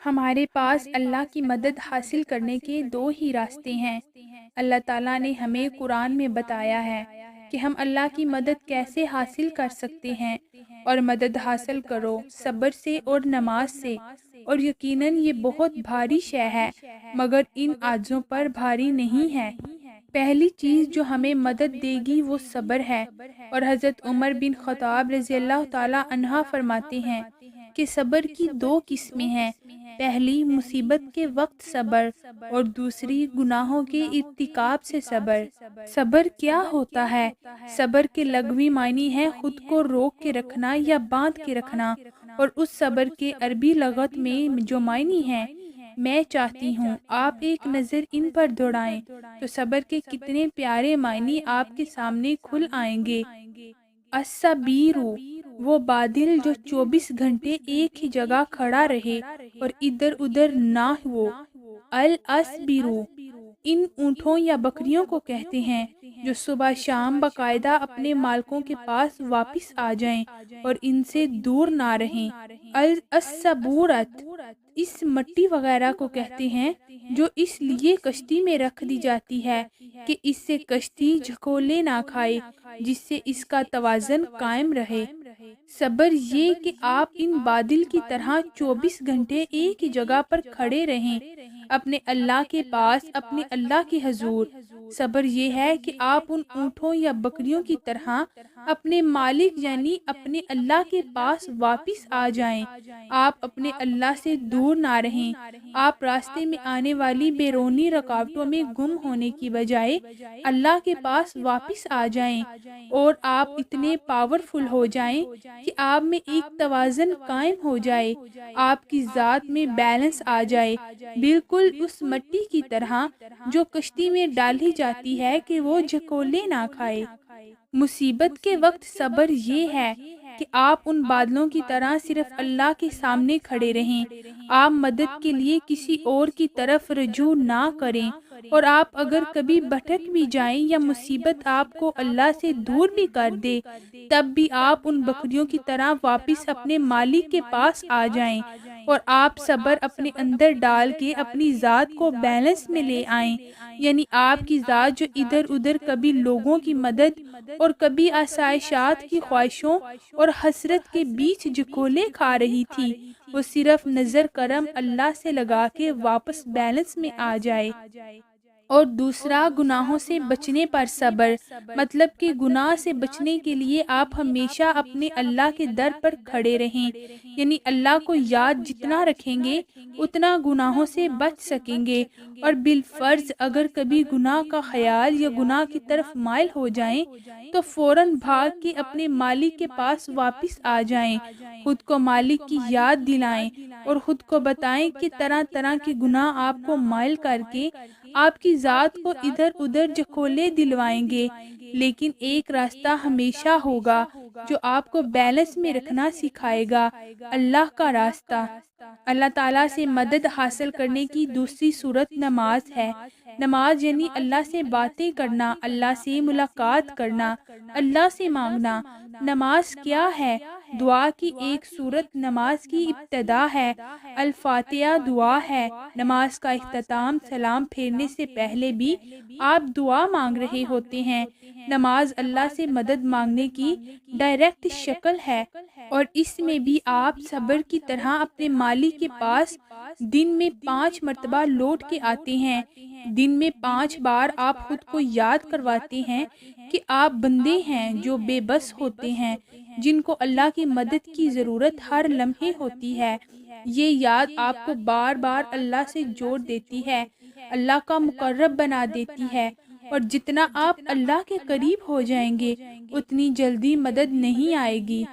ہمارے پاس اللہ کی مدد حاصل کرنے کے دو ہی راستے ہیں۔ اللہ تعالیٰ نے ہمیں قرآن میں بتایا ہے کہ ہم اللہ کی مدد کیسے حاصل کر سکتے ہیں، اور مدد حاصل کرو صبر سے اور نماز سے، اور یقیناً یہ بہت بھاری شے ہے مگر ان عاجزوں پر بھاری نہیں ہے۔ پہلی چیز جو ہمیں مدد دے گی وہ صبر ہے، اور حضرت عمر بن خطاب رضی اللہ تعالی عنہ فرماتے ہیں کہ صبر کی دو قسمیں ہیں، پہلی مصیبت کے وقت صبر اور دوسری گناہوں کے ارتکاب سے صبر۔ صبر کیا ہوتا ہے؟ صبر کے لغوی معنی ہے خود کو روک کے رکھنا یا باندھ کے رکھنا، اور اس صبر کے عربی لغت میں جو معنی ہے میں چاہتی ہوں آپ ایک نظر ان پر دوڑائیں تو صبر کے کتنے پیارے معنی آپ کے سامنے کھل آئیں گے۔ الصبیر وہ بادل جو 24 گھنٹے ایک ہی جگہ کھڑا رہے اور ادھر ادھر نہ ہو۔ الاصبر ان اونٹوں یا بکریوں کو کہتے ہیں جو صبح شام باقاعدہ اپنے مالکوں کے پاس واپس آ جائیں اور ان سے دور نہ رہیں۔ الصبورت اس مٹی وغیرہ کو کہتے ہیں جو اس لیے کشتی میں رکھ دی جاتی ہے کہ اس سے کشتی جھکولے نہ کھائے، جس سے اس کا توازن قائم رہے۔ صبر یہ کہ آپ ان بادل کی طرح 24 گھنٹے ایک ہی جگہ پر کھڑے رہیں اپنے اللہ کے پاس، اپنے اللہ کے حضور۔ صبر یہ ہے کہ آپ ان اونٹوں یا بکریوں کی طرح اپنے مالک یعنی اپنے اللہ کے پاس واپس آ جائیں، آپ اپنے اللہ سے دور نہ رہیں، آپ راستے میں آنے والی بیرونی رکاوٹوں میں گم ہونے کی بجائے اللہ کے پاس واپس آ جائیں، اور آپ اتنے پاورفل ہو جائیں کہ آپ میں ایک توازن قائم ہو جائے، آپ کی ذات میں بیلنس آ جائے، بالکل اس مٹی کی طرح جو کشتی میں ڈالی جاتی ہے کہ وہ جھکولے نہ کھائے۔ مصیبت کے وقت صبر یہ ہے کہ آپ ان بادلوں کی طرح صرف اللہ کے سامنے کھڑے رہیں، آپ مدد کے لیے کسی اور کی طرف رجوع نہ کریں، اور آپ اگر کبھی بھٹک بھی جائیں یا مصیبت آپ کو اللہ سے دور بھی کر دے تب بھی آپ ان بکریوں کی طرح واپس اپنے مالک کے پاس آ جائیں، اور آپ صبر اپنے اندر ڈال کے اپنی ذات کو بیلنس میں لے آئیں، یعنی آپ کی ذات جو ادھر ادھر کبھی لوگوں کی مدد اور کبھی آسائشات کی خواہشوں اور حسرت کے بیچ جھکولے کھا رہی تھی، وہ صرف نظر کرم اللہ سے لگا کے واپس بیلنس میں آ جائے۔ اور دوسرا گناہوں سے بچنے پر صبر، مطلب کہ گناہ سے بچنے کے لیے آپ ہمیشہ اپنے اللہ کے در پر کھڑے رہیں، یعنی اللہ کو یاد جتنا رکھیں گے اتنا گناہوں سے بچ سکیں گے، اور بالفرض اگر کبھی گناہ کا خیال یا گناہ کی طرف مائل ہو جائیں تو فوراً بھاگ کے اپنے مالک کے پاس واپس آ جائیں، خود کو مالک کی یاد دلائیں اور خود کو بتائیں کہ طرح طرح کے گناہ آپ کو مائل کر کے آپ کی ذات کو ادھر ادھر جھکولے دلوائیں گے، لیکن ایک راستہ ہمیشہ ہوگا جو آپ کو بیلنس میں رکھنا سکھائے گا، اللہ کا راستہ۔ اللہ تعالیٰ سے مدد حاصل کرنے کی دوسری صورت نماز ہے۔ نماز یعنی اللہ سے باتیں کرنا، اللہ سے ملاقات کرنا، اللہ سے مانگنا۔ نماز کیا ہے؟ دعا کی ایک صورت نماز کی ابتدا ہے، الفاتحہ دعا ہے۔ نماز کا اختتام سلام پھیرنے سے پہلے بھی آپ دعا مانگ رہے ہوتے ہیں۔ نماز اللہ سے مدد مانگنے کی ڈائریکٹ شکل ہے، اور اس میں بھی آپ صبر کی طرح اپنے مالک کے پاس دن میں 5 مرتبہ لوٹ کے آتے ہیں۔ دن میں 5 بار آپ خود کو یاد کرواتے ہیں کہ آپ بندے ہیں جو بے بس ہوتے ہیں، جن کو اللہ کی مدد کی ضرورت ہر لمحے ہوتی ہے۔ یہ یاد آپ کو بار بار اللہ سے جوڑ دیتی ہے، اللہ کا مقرب بنا دیتی ہے، اور جتنا آپ اللہ کے قریب ہو جائیں گے اتنی جلدی مدد نہیں آئے گی۔